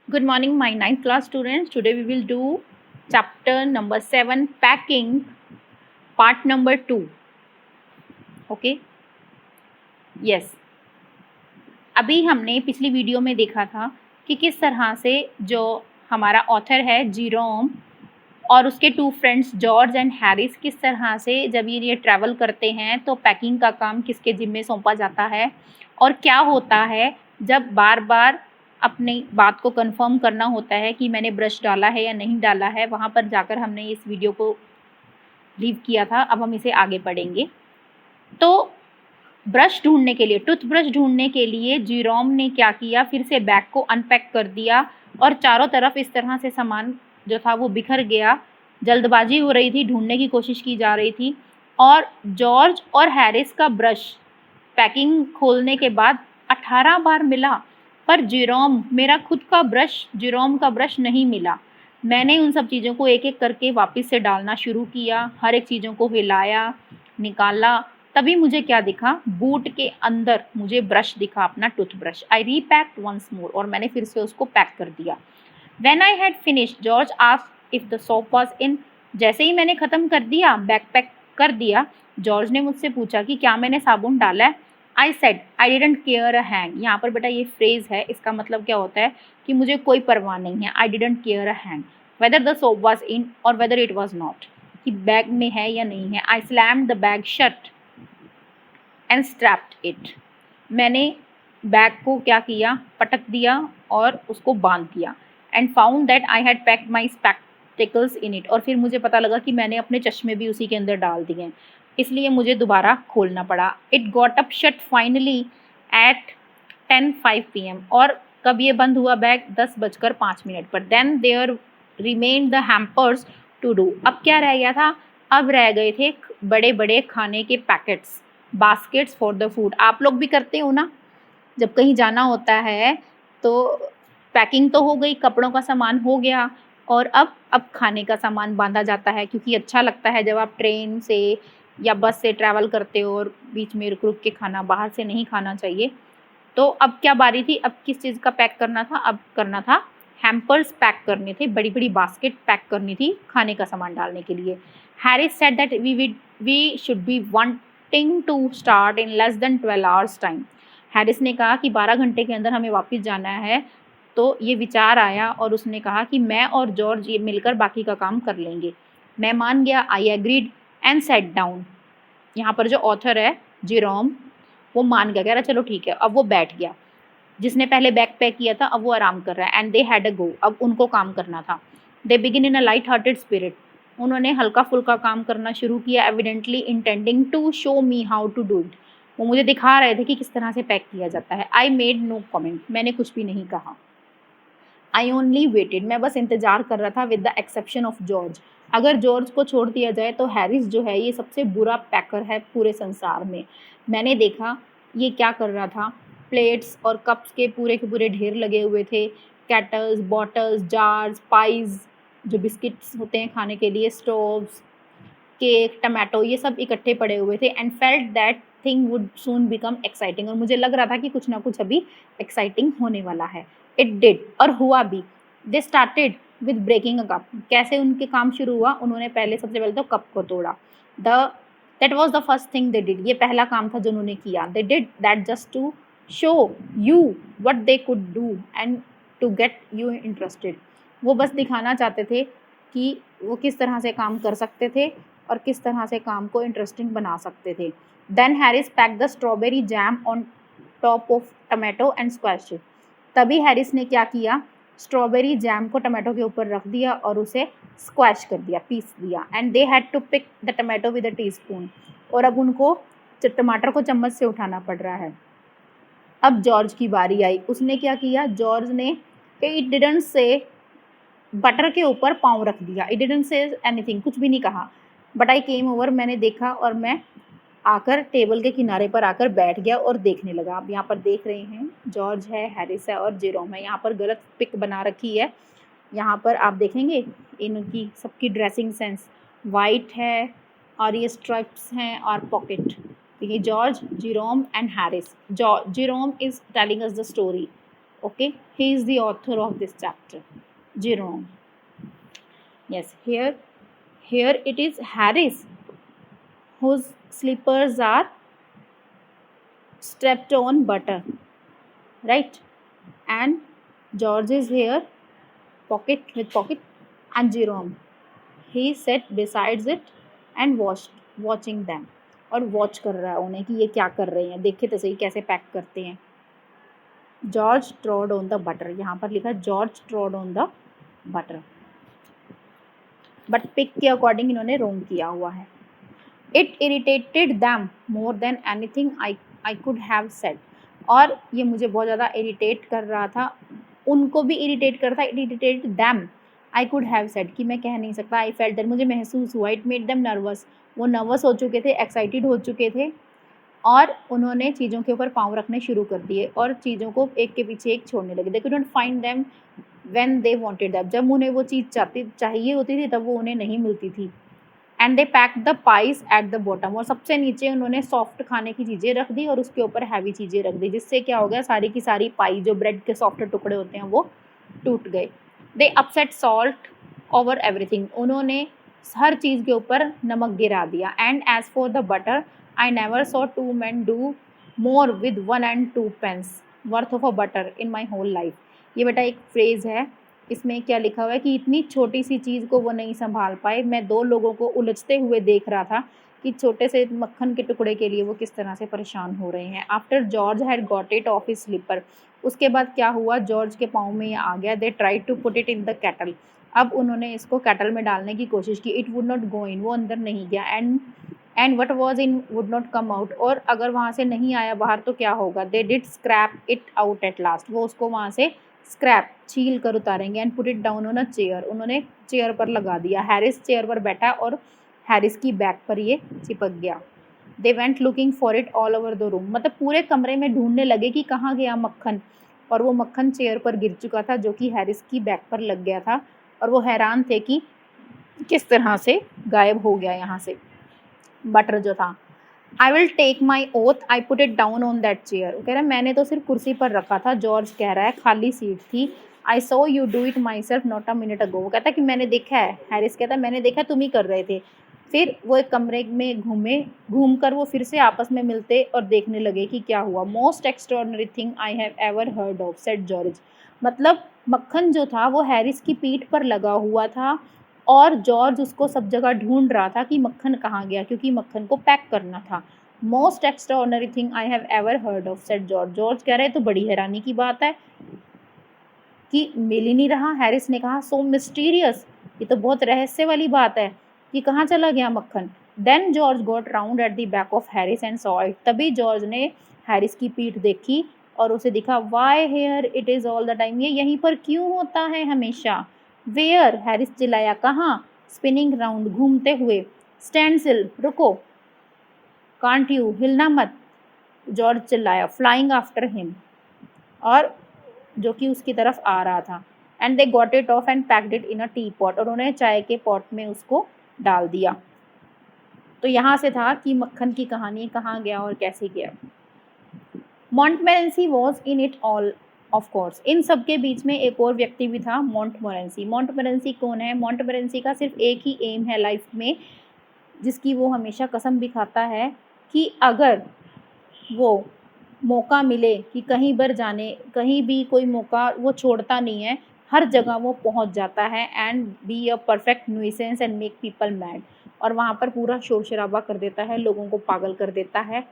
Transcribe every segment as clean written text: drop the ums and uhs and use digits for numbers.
Good morning, my ninth class students. Today we will do chapter number 7, packing, part number 2. Okay? Yes. अभी हमने पिछली video में देखा था कि किस तरह से जो हमारा ऑथर है जीरोम और उसके 2 फ्रेंड्स जॉर्ज एंड हैरिस किस तरह से जब ये ट्रैवल करते हैं तो पैकिंग का काम किसके जिम्मे सौंपा जाता है और क्या होता है जब बार बार अपनी बात को कंफर्म करना होता है कि मैंने ब्रश डाला है या नहीं डाला है। वहाँ पर जाकर हमने इस वीडियो को लीव किया था। अब हम इसे आगे पढ़ेंगे। तो ब्रश ढूंढने के लिए, टूथब्रश ढूंढने के लिए जीरोम ने क्या किया, फिर से बैग को अनपैक कर दिया और चारों तरफ इस तरह से सामान जो था वो बिखर गया। जल्दबाजी हो रही थी, ढूंढने की कोशिश की जा रही थी और जॉर्ज और हैरिस का ब्रश पैकिंग खोलने के बाद 18 बार मिला, पर जीरोम मेरा खुद का ब्रश, जीरोम का ब्रश नहीं मिला। मैंने उन सब चीज़ों को एक एक करके वापस से डालना शुरू किया, हर एक चीज़ों को हिलाया, निकाला, तभी मुझे क्या दिखा, बूट के अंदर मुझे ब्रश दिखा, अपना टूथब्रश। आई रीपैक्ड वंस मोर, और मैंने फिर से उसको पैक कर दिया। When I had finished, George asked if the soap was in. जैसे ही मैंने ख़त्म कर दिया, बैग पैक कर दिया, जॉर्ज ने मुझसे पूछा कि क्या मैंने साबुन डाला है। I said I didn't care a hang. यहाँ पर बेटा ये फ्रेज़ है, इसका मतलब क्या होता है कि मुझे कोई परवाह नहीं है। I didn't care a hang. Whether the soap was in or whether it was not. कि बैग में है या नहीं है। I slammed the bag shut and strapped it. मैंने बैग को क्या किया, पटक दिया और उसको बांध दिया। And found that I had packed my spectacles in it, और फिर मुझे पता लगा कि मैंने अपने चश्मे भी उसी के अंदर डाल दिए, इसलिए मुझे दोबारा खोलना पड़ा। It got up shut finally at 10:05 PM, और कब ये बंद हुआ बैग, 10:05 पर। Then there remain the hampers to do. अब क्या रह गया था, अब रह गए थे बड़े बड़े खाने के packets, baskets for the food. आप लोग भी करते हो ना, जब कहीं जाना होता है तो पैकिंग तो हो गई, कपड़ों का सामान हो गया, और अब खाने का सामान बांधा जाता है, क्योंकि अच्छा लगता है जब आप ट्रेन से या बस से ट्रैवल करते हो और बीच में रुक रुक के खाना, बाहर से नहीं खाना चाहिए। तो अब क्या बारी थी, अब किस चीज़ का पैक करना था, अब करना था हैम्पर्स पैक करने थे, बड़ी बड़ी बास्केट पैक करनी थी खाने का सामान डालने के लिए। Harris said that we should be wanting to start in less than 12 hours time. Harris ने कहा कि 12 घंटे के अंदर हमें वापस जाना है। तो ये विचार आया और उसने कहा कि मैं और जॉर्ज ये मिलकर बाकी का काम कर लेंगे। मैं मान गया, I agreed and set down. यहाँ पर जो ऑथर है जेरोम, वो मान गया, कह रहा चलो ठीक है। अब वो बैठ गया, जिसने पहले बैग पैक किया था अब वो आराम कर रहा है। एंड दे हैड अ गो, अब उनको काम करना था। They begin in a light hearted spirit, उन्होंने हल्का फुल्का काम करना शुरू किया, evidently intending to show me how to do it. वो मुझे दिखा रहे थे कि किस तरह से पैक किया जाता है। आई मेड नो कमेंट, मैंने कुछ भी नहीं कहा। आई ओनली वेटेड, मैं बस इंतजार कर रहा था, with the exception of George. अगर जॉर्ज को छोड़ दिया जाए तो हैरिस जो है ये सबसे बुरा पैकर है पूरे संसार में। मैंने देखा ये क्या कर रहा था, प्लेट्स और कप्स के पूरे ढेर लगे हुए थे, कैटल्स, बॉटल्स, जार्स, पाइज, जो बिस्किट्स होते हैं खाने के लिए, स्टोव्स, केक, टमाटो, ये सब इकट्ठे पड़े हुए थे। And felt that thing would soon become exciting, और मुझे लग रहा था कि कुछ ना कुछ अभी एक्साइटिंग होने वाला है। इट डिड, और हुआ भी। They started with breaking a cup, कैसे उनके काम शुरू हुआ, उन्होंने पहले सबसे पहले तो कप को तोड़ा। That was the first thing they did, ये पहला काम था जो उन्होंने किया। They did that just to show you what they could do and to get you interested. वो बस दिखाना चाहते थे कि वो किस तरह से काम कर सकते थे और किस तरह से काम को इंटरेस्टिंग बना सकते थे। Then Harris pack the strawberry jam on top of tomato and squash it, तभी हैरिस ने क्या किया, स्ट्रॉबेरी जैम को टमाटो के ऊपर रख दिया और उसे स्क्वैश कर दिया, पीस दिया। And they had to pick the tomato with a teaspoon, और अब उनको टमाटर को चम्मच से उठाना पड़ रहा है। अब जॉर्ज की बारी आई, उसने क्या किया, जॉर्ज ने इट डिडंट से बटर के ऊपर पाँव रख दिया। इट डिडंट से एनीथिंग, कुछ भी नहीं कहा। बट आई केम ओवर, मैंने देखा और मैं आकर टेबल के किनारे पर आकर बैठ गया और देखने लगा। आप यहाँ पर देख रहे हैं जॉर्ज है, हैरिस है और जेरोम है। यहाँ पर गलत पिक बना रखी है। यहाँ पर आप देखेंगे इनकी सबकी ड्रेसिंग सेंस वाइट है और ये स्ट्राइप्स हैं और पॉकेट। ये George, Jerome and Harris. Jerome is telling us the story Okay, he is the author of this chapter, Jerome. Yes, here it is Harris whose slippers are stepped on butter, right? And George is here, pocket with pocket, and Jerome. He sat besides it and watching them. और watch कर रहा है उन्हें कि ये क्या कर रहे हैं, देखे तो सही कैसे पैक करते हैं. George trod on the butter, यहाँ पर लिखा George trod on the butter, but pic के अकॉर्डिंग इन्होंने रोंग किया हुआ है. It irritated them more than anything I could have said. और ये मुझे बहुत ज़्यादा इरिटेट कर रहा था, उनको भी इरिटेट कर रहा था. It irritated them I could have said, कि मैं कह नहीं सकता. आई फेल्ट दैट, मुझे महसूस हुआ. इट मेड देम नर्वस, वो नर्वस हो चुके थे, एक्साइटेड हो चुके थे, और उन्होंने चीज़ों के ऊपर पाँव रखने शुरू कर दिए और चीज़ों को एक के पीछे एक छोड़ने लगे. They could not find them when they wanted them, जब उन्हें वो चीज़ चाहिए होती थी तब वो उन्हें नहीं मिलती थी. And they pack the price at the bottom, और सबसे नीचे उन्होंने सॉफ्ट खाने की चीज़ें रख दी और उसके ऊपर हैवी चीज़ें रख दी, जिससे क्या हो गया, सारी की सारी पाई जो ब्रेड के सॉफ्ट टुकड़े होते हैं वो टूट गए. They upset salt over everything, उन्होंने हर चीज़ के ऊपर नमक गिरा दिया. And as for the butter, I never saw two men do more with 1 and 2 pence worth of a butter in my whole life. ये बेटा एक फ्रेज़ है, इसमें क्या लिखा हुआ है कि इतनी छोटी सी चीज़ को वो नहीं संभाल पाए. मैं 2 लोगों को उलझते हुए देख रहा था कि छोटे से मक्खन के टुकड़े के लिए वो किस तरह से परेशान हो रहे हैं. After George had got it off his slipper, उसके बाद क्या हुआ, जॉर्ज के पाँव में ये आ गया. They try to put it in the kettle, अब उन्होंने इसको कैटल में डालने की कोशिश की. It would not go in, वो अंदर नहीं गया. And what was in would not come out, और अगर वहाँ से नहीं आया बाहर तो क्या होगा. They did scrape it out at last, वो उसको वहाँ से स्क्रैप छील कर उतारेंगे. And put it down on a chair, उन्होंने चेयर पर लगा दिया. हैरिस चेयर पर बैठा और हैरिस की बैक पर ये चिपक गया. They went looking for it all over the room, मतलब पूरे कमरे में ढूंढने लगे कि कहाँ गया मक्खन. और वो मक्खन चेयर पर गिर चुका था जो कि हैरिस की बैक पर लग गया था, और वो हैरान थे कि किस तरह से गायब हो गया यहाँ से बटर जो था. I will take my oath, I put it down on that chair, कह रहा है मैंने तो सिर्फ कुर्सी पर रखा था. जॉर्ज कह रहा है खाली सीट थी. I saw you do it myself not a minute ago, वो कहता है कि मैंने देखा है. हैरिस कहता है मैंने देखा तुम ही कर रहे थे. फिर वो एक कमरे में घूम कर वो फिर से आपस में मिलते और देखने लगे कि क्या हुआ. Most extraordinary thing I have ever heard of, said George. मतलब मक्खन जो था वो हैरिस की पीठ पर लगा हुआ था और जॉर्ज उसको सब जगह ढूंढ रहा था कि मक्खन कहाँ गया, क्योंकि मक्खन को पैक करना था. Most extraordinary thing I have ever heard of, said George. George कह रहे तो बड़ी हैरानी की बात है कि मिल ही नहीं रहा. हैरिस ने कहा सो मिस्टीरियस, ये तो बहुत रहस्य वाली बात है कि कहाँ चला गया मक्खन. Then George got round at the back of Harris and saw it, तभी जॉर्ज ने हैरिस की पीठ देखी और उसे दिखा. Why here it is all the time, ये यहीं पर क्यों होता है हमेशा. वेयर, हैरिस चिल्लाया, कहाँ. स्पिनिंग राउंड, घूमते हुए. स्टैंड स्टिल, रुको. कांट यू, हिलना मत, जॉर्ज चिल्लाया. फ्लाइंग आफ्टर हिम, और जो कि उसकी तरफ आ रहा था. And they got it of and packed it in a T pot, और उन्होंने चाय के पॉट में उसको डाल दिया. तो यहाँ से था कि मक्खन की कहानी कहाँ गया और कैसे गया. Montmorency was in it all of course, इन सब के बीच में एक और व्यक्ति भी था, मॉन्टमोरेंसी. मॉन्टमोरेंसी कौन है. मॉन्टमोरेंसी का सिर्फ एक ही एम है लाइफ में, जिसकी वो हमेशा कसम भी खाता है कि अगर वो मौका मिले कि कहीं पर जाने, कहीं भी कोई मौका वो छोड़ता नहीं है, हर जगह वो पहुंच जाता है. And be a perfect nuisance and make people mad, और वहाँ पर पूरा शोर शराबा कर देता है, लोगों को पागल कर देता है.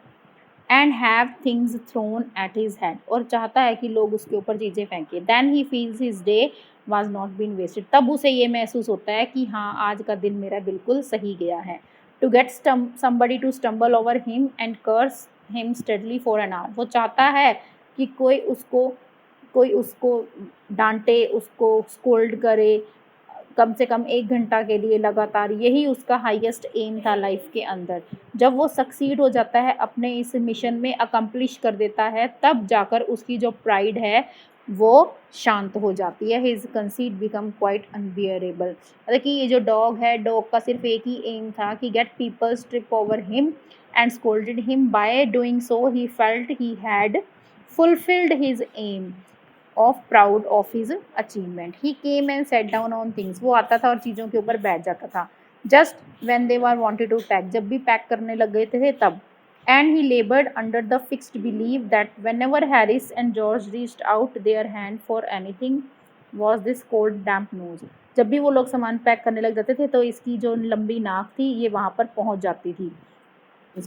And have things thrown at his head, और चाहता है कि लोग उसके ऊपर चीज़ें फेंकें. Then he feels his day was not been wasted, तब उसे ये महसूस होता है कि हाँ आज का दिन मेरा बिल्कुल सही गया है. To get somebody to stumble over him and curse him steadily for an hour, वो चाहता है कि कोई उसको डांटे, उसको स्कोल्ड करे कम से कम 1 घंटा के लिए लगातार. यही उसका हाईएस्ट एम था लाइफ के अंदर. जब वो सक्सीड हो जाता है, अपने इस मिशन में अकम्प्लिश कर देता है, तब जाकर उसकी जो प्राइड है वो शांत हो जाती है. His conceit become quite unbearable. मतलब कि ये जो डॉग है, डॉग का सिर्फ एक ही एम था कि get people strip over him and scolded him. By doing so he felt he had fulfilled his aim. Of proud of his achievement. He came and set down on things. वो आता था और चीज़ों के ऊपर बैठ जाता था. Just when they were wanted to pack. जब भी पैक करने लग गए थे तब. And he labored under the fixed belief that whenever Harris and George reached out their hand for anything was this cold damp nose. जब भी वो लोग सामान पैक करने लग जाते थे तो इसकी जो लंबी नाक थी ये वहाँ पर पहुँच जाती थी.